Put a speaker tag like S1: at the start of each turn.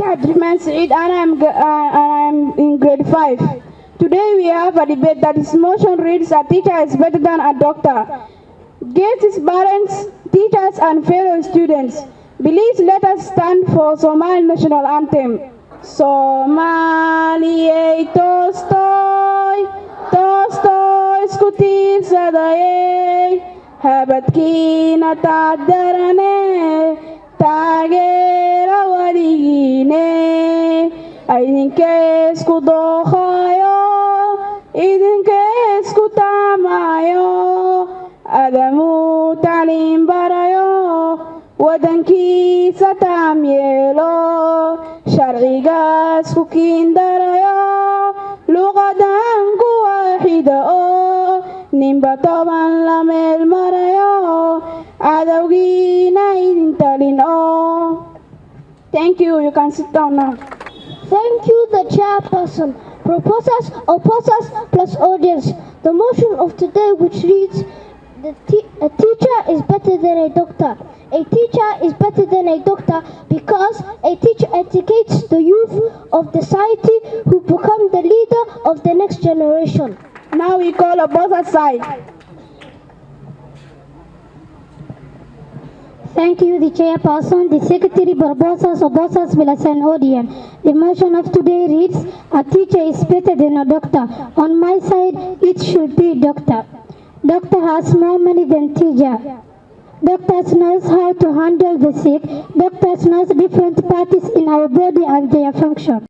S1: Abdurrahman Saeed and I am in grade 5. Today we have a debate that its motion reads, a teacher is better than a doctor. Guests, parents, teachers and fellow students, please let us stand for Somali national anthem. Somaliyey Tolstoy, Tolstoy isku tiirsadayey, habadkiina tacdarane, taageera weligiine, idinkee isku dooqayo, idinkee isku taamayo, adamuu tacliin barayo, wadankiisa taam yeelo, sharcigaas ku kiindarayo, luqadan ku waaxida oo ninba toban la meel marayo, cadowgiina idin talin oo. Thank you. You can sit down now.
S2: Thank you, the chairperson. Proposers, opposers, plus audience. The motion of today, which reads, a teacher is better than a doctor. A teacher is better than a doctor because a teacher educates the youth of the society who become the leader of the next generation.
S1: Now we call opposite side.
S3: Thank you, the chairperson. The secretary proposes opposers will assign audience. The motion of today reads, a teacher is better than a doctor. On my side, it should be doctor. Doctor has more money than teacher. Doctors knows how to handle the sick. Doctors knows different parts in our body and their function.